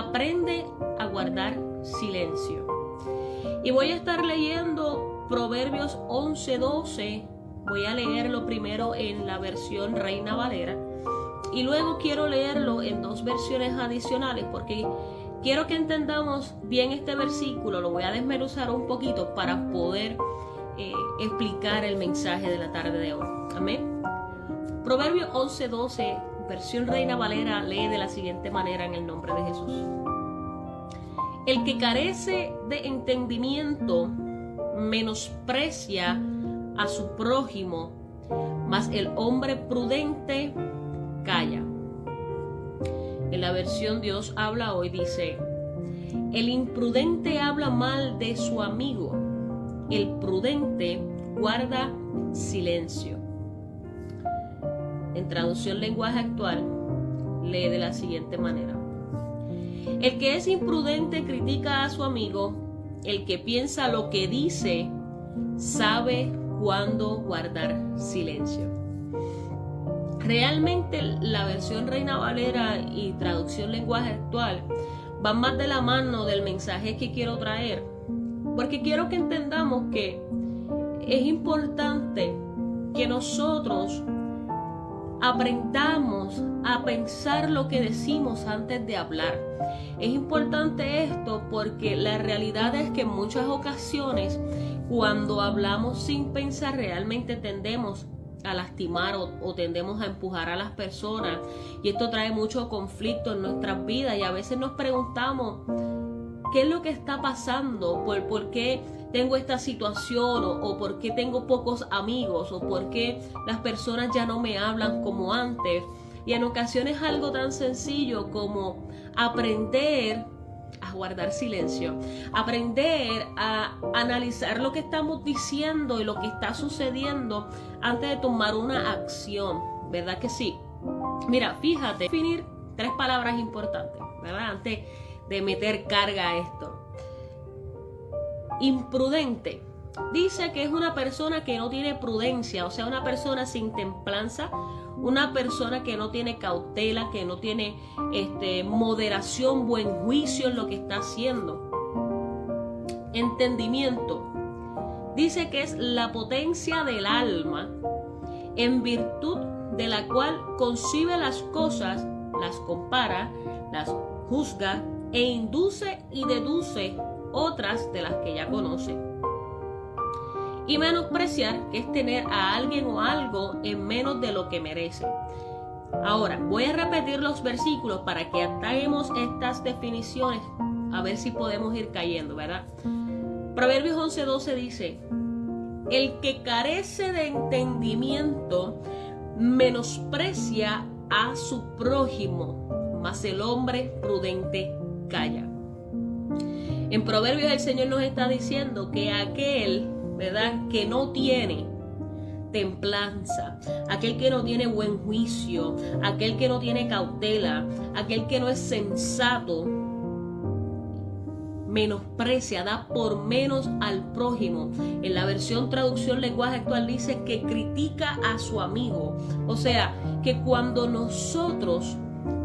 aprende a guardar silencio. Y voy a estar leyendo Proverbios 11:12. Voy a leerlo primero en la versión Reina Valera y luego quiero leerlo en 2 versiones adicionales porque quiero que entendamos bien este versículo. Lo voy a desmenuzar un poquito para poder explicar el mensaje de la tarde de hoy. Amén. Proverbios 11:12, versión Reina Valera, lee de la siguiente manera en el nombre de Jesús. El que carece de entendimiento menosprecia a su prójimo, mas el hombre prudente calla. En la versión Dios habla hoy dice: el imprudente habla mal de su amigo, el prudente guarda silencio. En traducción lenguaje actual, lee de la siguiente manera: el que es imprudente critica a su amigo, el que piensa lo que dice sabe cuándo guardar silencio. Realmente la versión Reina Valera y traducción lenguaje actual van más de la mano del mensaje que quiero traer, porque quiero que entendamos que es importante que nosotros aprendamos a pensar lo que decimos antes de hablar. Es importante esto porque la realidad es que en muchas ocasiones cuando hablamos sin pensar realmente tendemos a lastimar o tendemos a empujar a las personas, y esto trae mucho conflicto en nuestras vidas, y a veces nos preguntamos ¿qué es lo que está pasando? ¿Por qué tengo esta situación? ¿O por qué tengo pocos amigos? ¿O por qué las personas ya no me hablan como antes? Y en ocasiones algo tan sencillo como aprender a guardar silencio, aprender a analizar lo que estamos diciendo y lo que está sucediendo antes de tomar una acción, ¿verdad que sí? Mira, fíjate, definir 3 palabras importantes, ¿verdad? Antes de meter carga a esto. Imprudente. Dice que es una persona que no tiene prudencia, o sea, una persona sin templanza, una persona que no tiene cautela, que no tiene moderación, buen juicio en lo que está haciendo. Entendimiento. Dice que es la potencia del alma, en virtud de la cual concibe las cosas, las compara, las juzga e induce y deduce otras de las que ya conoce. Y menospreciar, que es tener a alguien o algo en menos de lo que merece. Ahora, voy a repetir los versículos para que ataquemos estas definiciones, a ver si podemos ir cayendo, ¿verdad? Proverbios 11:12 dice: el que carece de entendimiento menosprecia a su prójimo, mas el hombre prudente calla. En Proverbios el Señor nos está diciendo que aquel, ¿verdad?, que no tiene templanza, aquel que no tiene buen juicio, aquel que no tiene cautela, aquel que no es sensato, menosprecia, da por menos al prójimo. En la versión traducción lenguaje actual dice que critica a su amigo. O sea, que cuando nosotros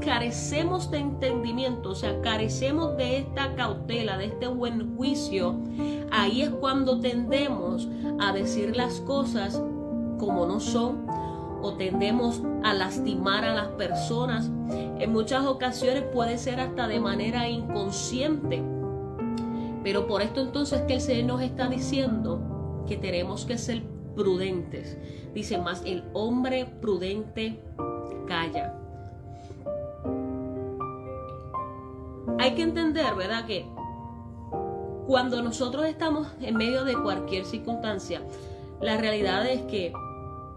carecemos de entendimiento, o sea, carecemos de esta cautela, de este buen juicio, ahí es cuando tendemos a decir las cosas como no son, o tendemos a lastimar a las personas. En muchas ocasiones puede ser hasta de manera inconsciente. Pero por esto entonces que el Señor nos está diciendo que tenemos que ser prudentes. Dice: más el hombre prudente calla. Hay que entender, ¿verdad?, que cuando nosotros estamos en medio de cualquier circunstancia, la realidad es que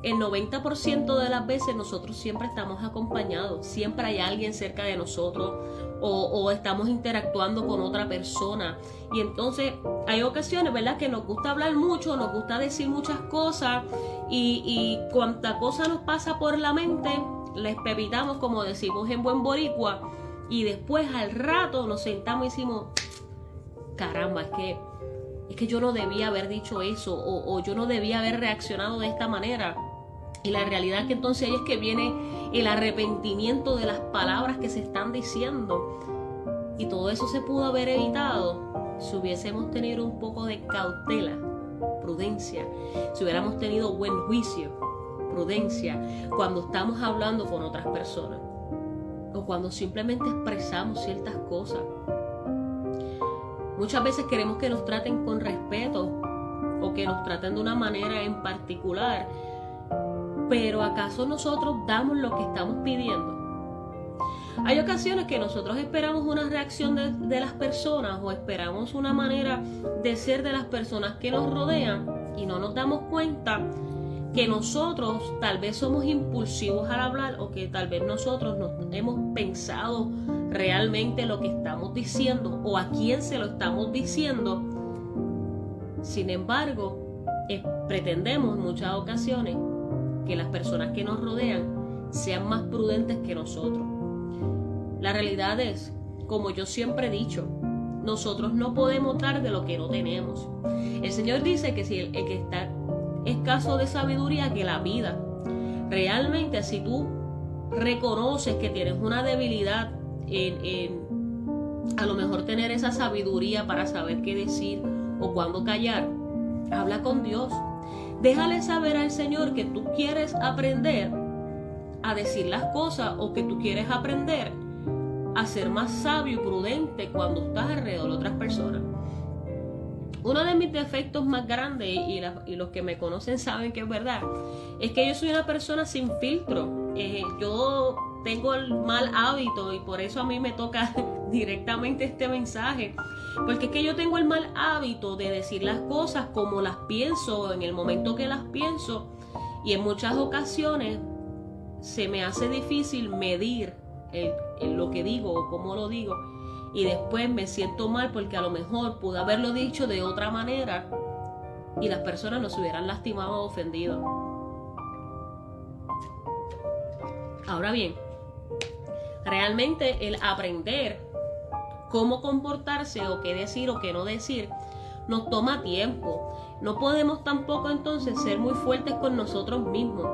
el 90% de las veces nosotros siempre estamos acompañados, siempre hay alguien cerca de nosotros o estamos interactuando con otra persona. Y entonces hay ocasiones, ¿verdad?, que nos gusta hablar mucho, nos gusta decir muchas cosas y cuanta cosa nos pasa por la mente, la espevitamos, como decimos en buen boricua, y después al rato nos sentamos y decimos: caramba, es que yo no debía haber dicho eso, o yo no debía haber reaccionado de esta manera. Y la realidad es que entonces ahí es que viene el arrepentimiento de las palabras que se están diciendo. Y todo eso se pudo haber evitado si hubiésemos tenido un poco de cautela, prudencia, si hubiéramos tenido buen juicio, prudencia, cuando estamos hablando con otras personas o cuando simplemente expresamos ciertas cosas. Muchas veces queremos que nos traten con respeto o que nos traten de una manera en particular, pero ¿acaso nosotros damos lo que estamos pidiendo? Hay ocasiones que nosotros esperamos una reacción de las personas o esperamos una manera de ser de las personas que nos rodean y no nos damos cuenta que nosotros tal vez somos impulsivos al hablar o que tal vez nosotros no hemos pensado realmente lo que estamos diciendo o a quién se lo estamos diciendo. Sin embargo, pretendemos en muchas ocasiones que las personas que nos rodean sean más prudentes que nosotros. La realidad es, como yo siempre he dicho, nosotros no podemos dar de lo que no tenemos. El Señor dice que si el que está escaso de sabiduría, que la pida. Realmente, si tú reconoces que tienes una debilidad en a lo mejor tener esa sabiduría para saber qué decir o cuándo callar, habla con Dios. Déjale saber al Señor que tú quieres aprender a decir las cosas o que tú quieres aprender a ser más sabio y prudente cuando estás alrededor de otras personas. Uno de mis defectos más grandes, y los que me conocen saben que es verdad, es que yo soy una persona sin filtro. Yo tengo el mal hábito y por eso a mí me toca directamente este mensaje, porque es que yo tengo el mal hábito de decir las cosas como las pienso, en el momento que las pienso, y en muchas ocasiones se me hace difícil medir lo que digo o cómo lo digo, y después me siento mal porque a lo mejor pude haberlo dicho de otra manera y las personas no se hubieran lastimado o ofendido. Ahora bien, realmente el aprender cómo comportarse o qué decir o qué no decir nos toma tiempo. No podemos tampoco entonces ser muy fuertes con nosotros mismos.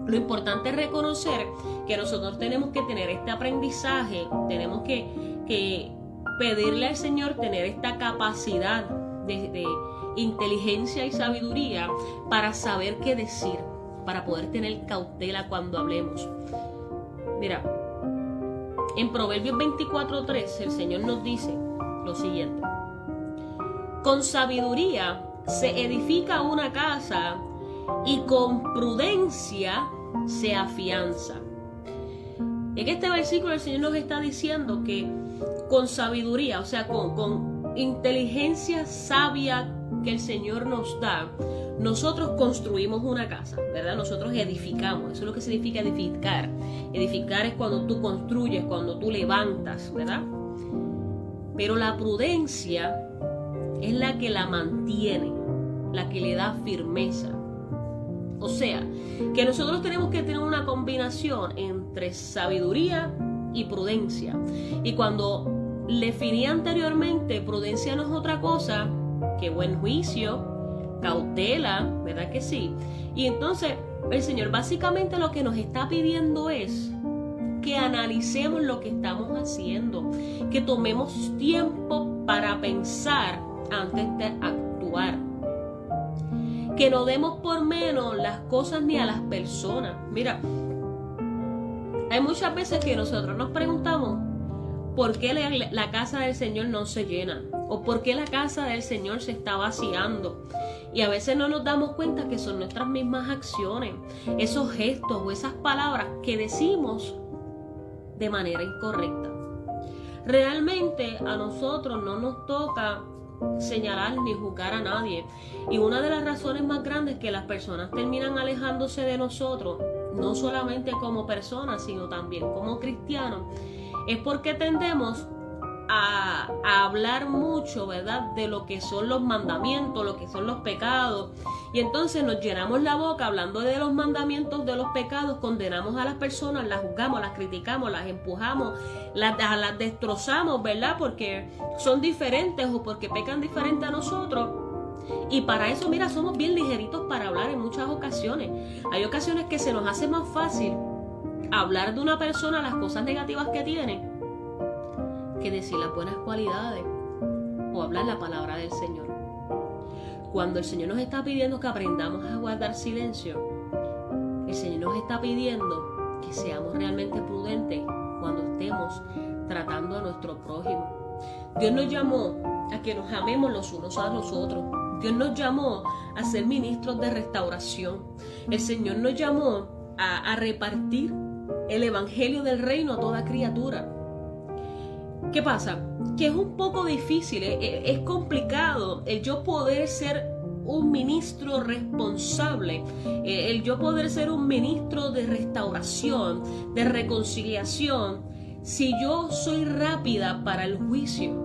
Lo importante es reconocer que nosotros tenemos que tener este aprendizaje, tenemos que pedirle al Señor tener esta capacidad de inteligencia y sabiduría para saber qué decir, para poder tener cautela cuando hablemos. Mira, en Proverbios 24:3 el Señor nos dice lo siguiente: con sabiduría se edifica una casa y con prudencia se afianza. En este versículo el Señor nos está diciendo que con sabiduría, o sea, con inteligencia sabia que el Señor nos da, nosotros construimos una casa, ¿verdad? Nosotros edificamos. Eso es lo que significa edificar. Edificar es cuando tú construyes, cuando tú levantas, ¿verdad? Pero la prudencia es la que la mantiene, la que le da firmeza. O sea, que nosotros tenemos que tener una combinación entre sabiduría y prudencia. Y cuando le definí anteriormente, prudencia no es otra cosa que buen juicio, cautela, ¿verdad que sí? Y entonces el Señor básicamente lo que nos está pidiendo es que analicemos lo que estamos haciendo, que tomemos tiempo para pensar antes de actuar, que no demos por menos las cosas ni a las personas. Mira, hay muchas veces que nosotros nos preguntamos ¿por qué la casa del Señor no se llena? ¿O por qué la casa del Señor se está vaciando? Y a veces no nos damos cuenta que son nuestras mismas acciones, esos gestos o esas palabras que decimos de manera incorrecta. Realmente a nosotros no nos toca señalar ni juzgar a nadie. Y una de las razones más grandes que las personas terminan alejándose de nosotros, no solamente como personas, sino también como cristianos, es porque tendemos a hablar mucho, ¿verdad?, de lo que son los mandamientos, lo que son los pecados, y entonces nos llenamos la boca hablando de los mandamientos, de los pecados, condenamos a las personas, las juzgamos, las criticamos, las empujamos, las destrozamos, ¿verdad?, porque son diferentes o porque pecan diferente a nosotros. Y para eso, mira, somos bien ligeritos para hablar en muchas ocasiones. Hay ocasiones que se nos hace más fácil hablar de una persona, las cosas negativas que tiene, que decir las buenas cualidades o hablar la palabra del Señor. Cuando el Señor nos está pidiendo que aprendamos a guardar silencio, el Señor nos está pidiendo que seamos realmente prudentes cuando estemos tratando a nuestro prójimo. Dios nos llamó a que nos amemos los unos a los otros. Dios nos llamó a ser ministros de restauración. El Señor nos llamó a repartir el evangelio del reino a toda criatura. ¿Qué pasa? Que es un poco difícil, es complicado el yo poder ser un ministro responsable, el yo poder ser un ministro de restauración, de reconciliación, si yo soy rápida para el juicio.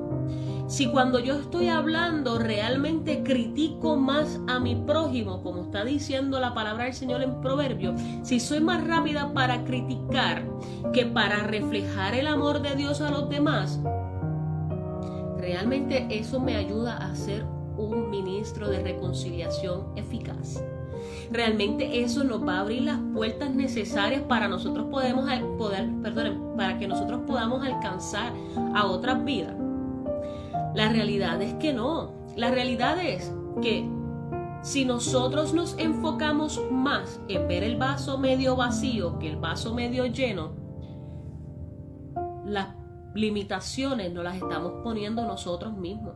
Si cuando yo estoy hablando realmente critico más a mi prójimo, como está diciendo la palabra del Señor en Proverbios, si soy más rápida para criticar que para reflejar el amor de Dios a los demás, realmente eso me ayuda a ser un ministro de reconciliación eficaz. Realmente eso nos va a abrir las puertas necesarias para nosotros para que nosotros podamos alcanzar a otras vidas. La realidad es que no. La realidad es que si nosotros nos enfocamos más en ver el vaso medio vacío que el vaso medio lleno, las limitaciones nos las estamos poniendo nosotros mismos.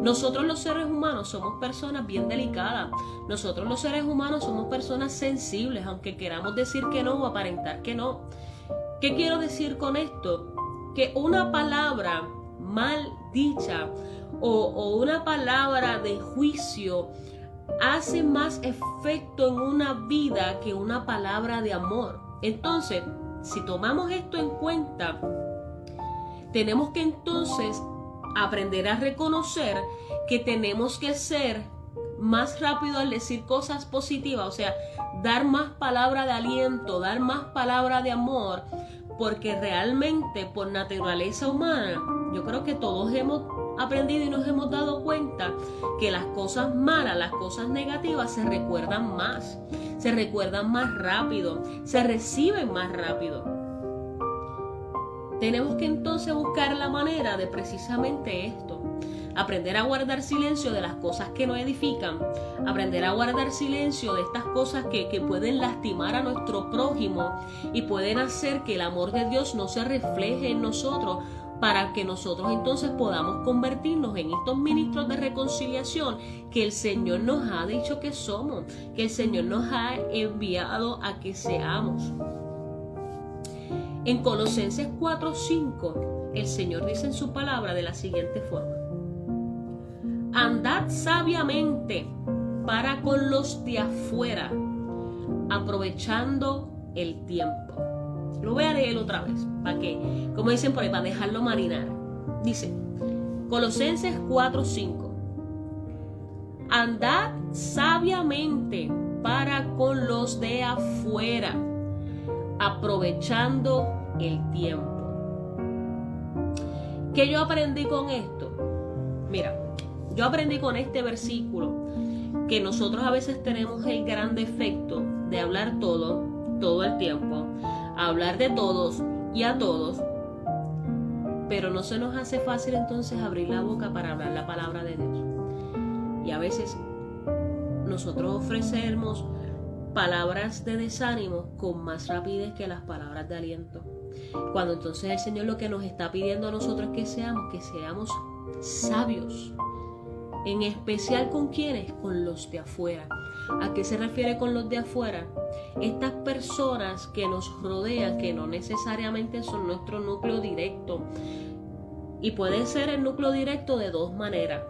Nosotros los seres humanos somos personas bien delicadas. Nosotros los seres humanos somos personas sensibles, aunque queramos decir que no o aparentar que no. ¿Qué quiero decir con esto? Que una palabra mal dicha o una palabra de juicio hace más efecto en una vida que una palabra de amor. Entonces, si tomamos esto en cuenta, tenemos que entonces aprender a reconocer que tenemos que ser más rápido al decir cosas positivas, o sea, dar más palabra de aliento, dar más palabra de amor, porque realmente por naturaleza humana, yo creo que todos hemos aprendido y nos hemos dado cuenta que las cosas malas, las cosas negativas se recuerdan más rápido, se reciben más rápido. Tenemos que entonces buscar la manera de precisamente esto. Aprender a guardar silencio de las cosas que nos edifican. Aprender a guardar silencio de estas cosas que pueden lastimar a nuestro prójimo y pueden hacer que el amor de Dios no se refleje en nosotros, para que nosotros entonces podamos convertirnos en estos ministros de reconciliación que el Señor nos ha dicho que somos, que el Señor nos ha enviado a que seamos. En Colosenses 4:5, el Señor dice en su palabra de la siguiente forma: andad sabiamente para con los de afuera, aprovechando el tiempo. Lo voy a leer otra vez, para que, como dicen por ahí, para dejarlo marinar. Dice, Colosenses 4:5, andad sabiamente para con los de afuera, aprovechando el tiempo. ¿Qué yo aprendí con esto? Mira, yo aprendí con este versículo que nosotros a veces tenemos el gran defecto de hablar todo el tiempo, hablar de todos y a todos, pero no se nos hace fácil entonces abrir la boca para hablar la palabra de Dios. Y a veces nosotros ofrecemos palabras de desánimo con más rapidez que las palabras de aliento. Cuando entonces el Señor lo que nos está pidiendo a nosotros es que seamos sabios. En especial ¿con quiénes? Con los de afuera. ¿A qué se refiere con los de afuera? Estas personas que nos rodean, que no necesariamente son nuestro núcleo directo. Y puede ser el núcleo directo de dos maneras.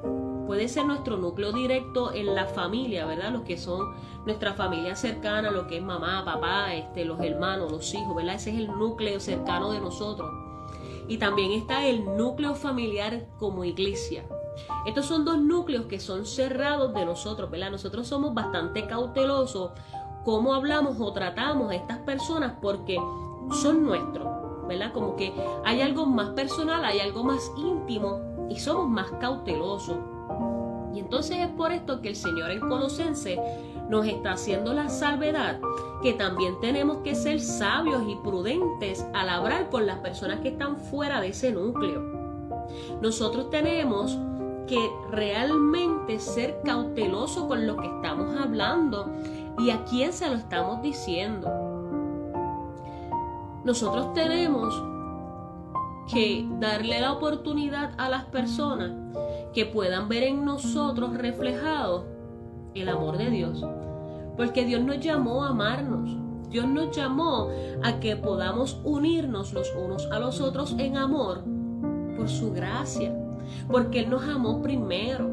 Puede ser nuestro núcleo directo en la familia, ¿verdad? Los que son nuestra familia cercana, lo que es mamá, papá, los hermanos, los hijos, ¿verdad? Ese es el núcleo cercano de nosotros. Y también está el núcleo familiar como iglesia. Estos son dos núcleos que son cerrados de nosotros, ¿verdad? Nosotros somos bastante cautelosos cómo hablamos o tratamos a estas personas porque son nuestros, ¿verdad? Como que hay algo más personal, hay algo más íntimo y somos más cautelosos. Y entonces es por esto que el Señor en Colosenses nos está haciendo la salvedad que también tenemos que ser sabios y prudentes al hablar con las personas que están fuera de ese núcleo. nosotros tenemos que realmente ser cautelosos con lo que estamos hablando y a quién se lo estamos diciendo. Nosotros tenemos que darle la oportunidad a las personas que puedan ver en nosotros reflejado el amor de Dios, porque Dios nos llamó a amarnos. Dios nos llamó a que podamos unirnos los unos a los otros en amor por su gracia, porque Él nos amó primero.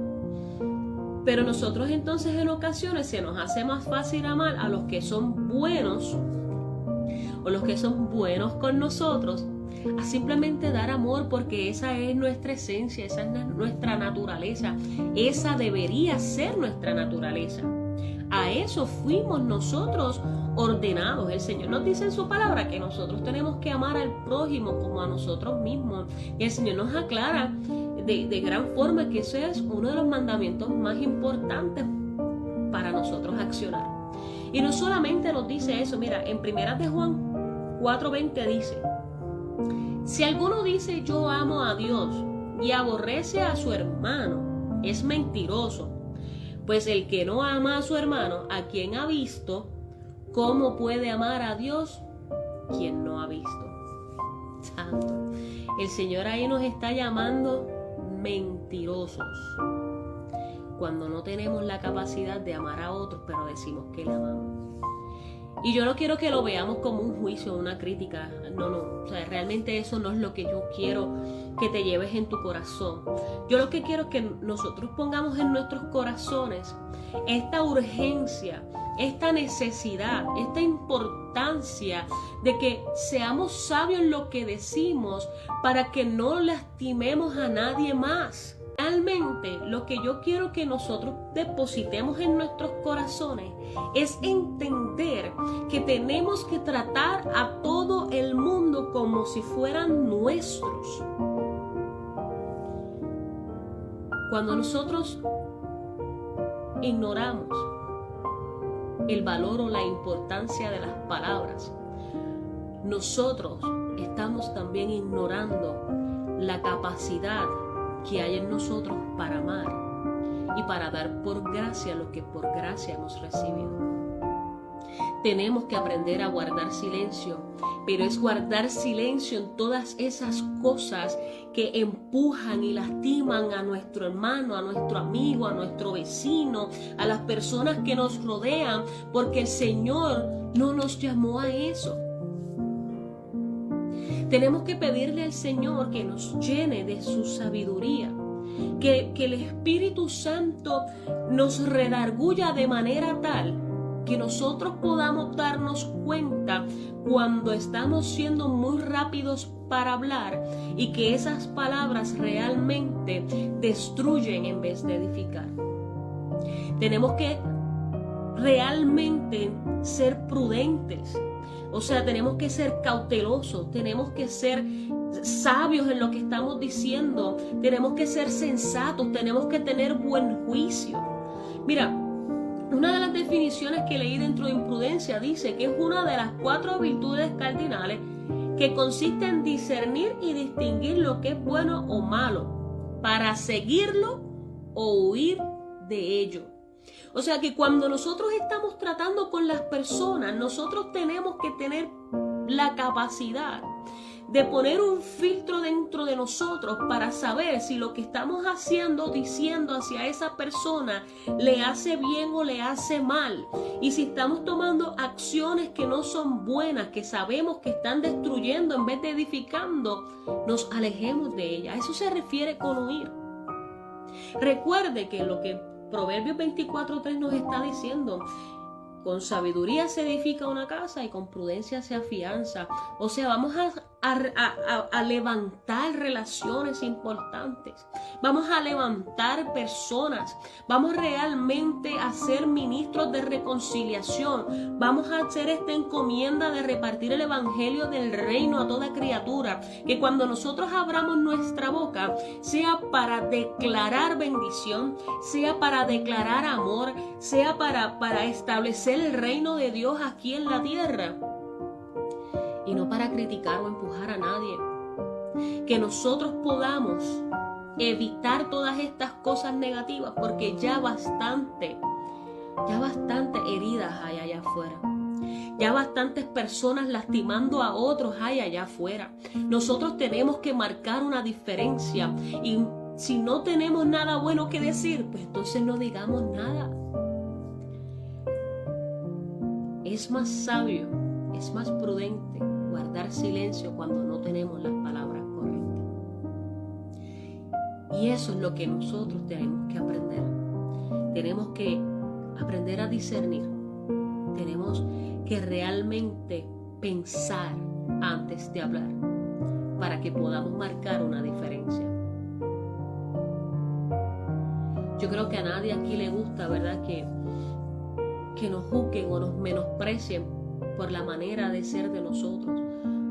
Pero nosotros entonces en ocasiones se nos hace más fácil amar a los que son buenos o los que son buenos con nosotros, a simplemente dar amor, porque esa es nuestra esencia, esa es nuestra naturaleza, esa debería ser nuestra naturaleza. A eso fuimos nosotros ordenados. El Señor nos dice en su palabra que nosotros tenemos que amar al prójimo como a nosotros mismos. Y el Señor nos aclara de gran forma que ese es uno de los mandamientos más importantes para nosotros accionar. Y no solamente nos dice eso, mira, en 1 de Juan 4:20 dice: si alguno dice yo amo a Dios y aborrece a su hermano, es mentiroso. Pues el que no ama a su hermano, a quien ha visto, ¿cómo puede amar a Dios quien no ha visto? Santo. El Señor ahí nos está llamando mentirosos cuando no tenemos la capacidad de amar a otros, pero decimos que le amamos. Y yo no quiero que lo veamos como un juicio o una crítica. No. O sea, realmente eso no es lo que yo quiero que te lleves en tu corazón. Yo lo que quiero es que nosotros pongamos en nuestros corazones esta urgencia, esta necesidad, esta importancia de que seamos sabios en lo que decimos para que no lastimemos a nadie más. Realmente lo que yo quiero que nosotros depositemos en nuestros corazones es entender que tenemos que tratar a todo el mundo como si fueran nuestros. Cuando nosotros ignoramos el valor o la importancia de las palabras, nosotros estamos también ignorando la capacidad que hay en nosotros para amar y para dar por gracia lo que por gracia hemos recibido. Tenemos que aprender a guardar silencio, pero es guardar silencio en todas esas cosas que empujan y lastiman a nuestro hermano, a nuestro amigo, a nuestro vecino, a las personas que nos rodean, porque el Señor no nos llamó a eso. Tenemos que pedirle al Señor que nos llene de su sabiduría, que el Espíritu Santo nos redarguya de manera tal que nosotros podamos darnos cuenta cuando estamos siendo muy rápidos para hablar y que esas palabras realmente destruyen en vez de edificar. Tenemos que realmente ser prudentes. O sea, tenemos que ser cautelosos, tenemos que ser sabios en lo que estamos diciendo, tenemos que ser sensatos, tenemos que tener buen juicio. Mira, una de las definiciones que leí dentro de imprudencia dice que es una de las 4 virtudes cardinales que consiste en discernir y distinguir lo que es bueno o malo, para seguirlo o huir de ello. O sea que cuando nosotros estamos tratando con las personas, nosotros tenemos que tener la capacidad de poner un filtro dentro de nosotros para saber si lo que estamos haciendo, diciendo hacia esa persona le hace bien o le hace mal. Y si estamos tomando acciones que no son buenas, que sabemos que están destruyendo en vez de edificando, nos alejemos de ellas. A eso se refiere con huir. Recuerde que lo que Proverbios 24:3 nos está diciendo: con sabiduría se edifica una casa y con prudencia se afianza. O sea, vamos a levantar relaciones importantes. Vamos a levantar personas. Vamos realmente a ser ministros de reconciliación. Vamos a hacer esta encomienda de repartir el evangelio del reino a toda criatura. Que cuando nosotros abramos nuestra boca, sea para declarar bendición, sea para declarar amor, sea para establecer el reino de Dios aquí en la tierra, y no para criticar o empujar a nadie. Que nosotros podamos evitar todas estas cosas negativas, porque ya bastante heridas hay allá afuera. Ya bastantes personas lastimando a otros hay allá afuera. Nosotros tenemos que marcar una diferencia, y si no tenemos nada bueno que decir, pues entonces no digamos nada. Es más sabio, es más prudente guardar silencio cuando no tenemos las palabras correctas. Y eso es lo que nosotros tenemos que aprender. Tenemos que aprender a discernir. Tenemos que realmente pensar antes de hablar para que podamos marcar una diferencia. Yo creo que a nadie aquí le gusta, ¿verdad?, que nos juzguen o nos menosprecien por la manera de ser de nosotros,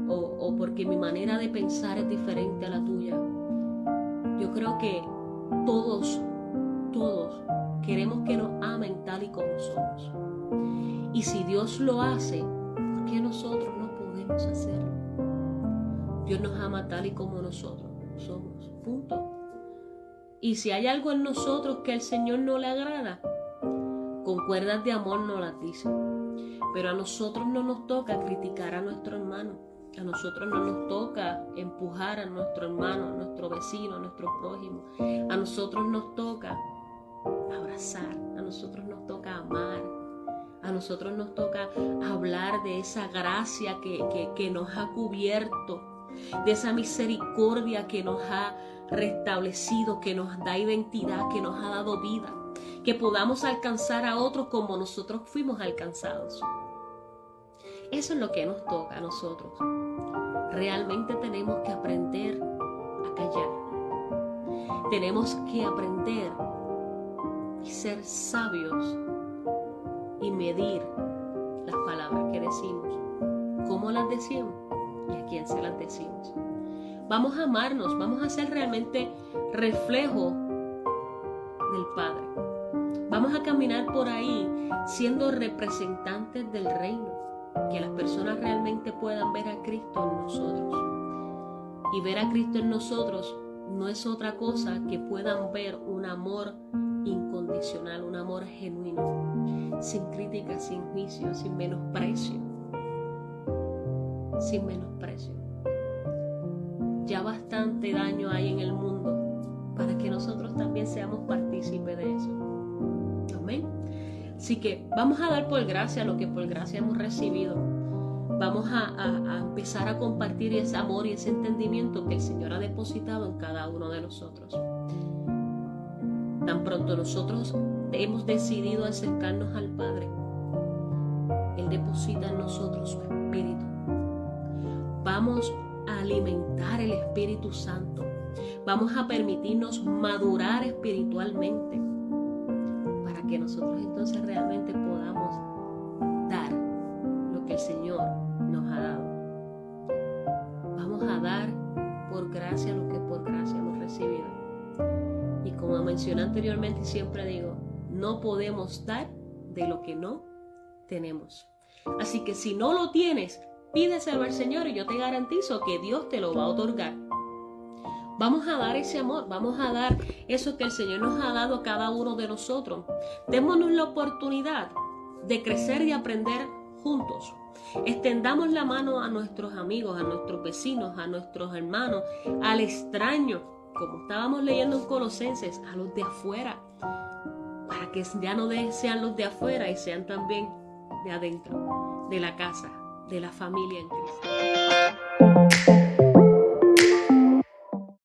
o porque mi manera de pensar es diferente a la tuya. Yo creo que todos queremos que nos amen tal y como somos. Y si Dios lo hace, ¿por qué nosotros no podemos hacerlo? Dios nos ama tal y como nosotros somos. Punto. Y si hay algo en nosotros que al Señor no le agrada, con cuerdas de amor nos las dice. Pero a nosotros no nos toca criticar a nuestro hermano. A nosotros no nos toca empujar a nuestro hermano, a nuestro vecino, a nuestro prójimo. A nosotros nos toca abrazar. A nosotros nos toca amar. A nosotros nos toca hablar de esa gracia que nos ha cubierto, de esa misericordia que nos ha restablecido, que nos da identidad, que nos ha dado vida, que podamos alcanzar a otros como nosotros fuimos alcanzados. Eso es lo que nos toca a nosotros. Realmente tenemos que aprender a callar. Tenemos que aprender y ser sabios y medir las palabras que decimos, cómo las decimos y a quién se las decimos. Vamos a amarnos, vamos a ser realmente reflejo del Padre. Vamos a caminar por ahí siendo representantes del reino, que las personas realmente puedan ver a Cristo en nosotros. Y ver a Cristo en nosotros no es otra cosa que puedan ver un amor incondicional, un amor genuino, sin crítica, sin juicio, sin menosprecio. Sin menosprecio. Ya bastante daño hay en el mundo para que nosotros también seamos partícipes de eso. Amén. Así que vamos a dar por gracia lo que por gracia hemos recibido. Vamos a empezar a compartir ese amor y ese entendimiento que el Señor ha depositado en cada uno de nosotros. Tan pronto nosotros hemos decidido acercarnos al Padre, Él deposita en nosotros su Espíritu. Vamos a alimentar el Espíritu Santo. Vamos a permitirnos madurar espiritualmente para que nosotros entonces realmente podamos dar lo que el Señor nos ha dado. Vamos a dar por gracia lo que por gracia hemos recibido. Y como mencioné anteriormente y siempre digo, no podemos dar de lo que no tenemos. Así que si no lo tienes, pídeselo al Señor y yo te garantizo que Dios te lo va a otorgar. Vamos a dar ese amor, vamos a dar eso que el Señor nos ha dado a cada uno de nosotros. Démonos la oportunidad de crecer y aprender juntos. Extendamos la mano a nuestros amigos, a nuestros vecinos, a nuestros hermanos, al extraño, como estábamos leyendo en Colosenses, a los de afuera, para que ya no sean los de afuera y sean también de adentro, de la casa, de la familia en Cristo.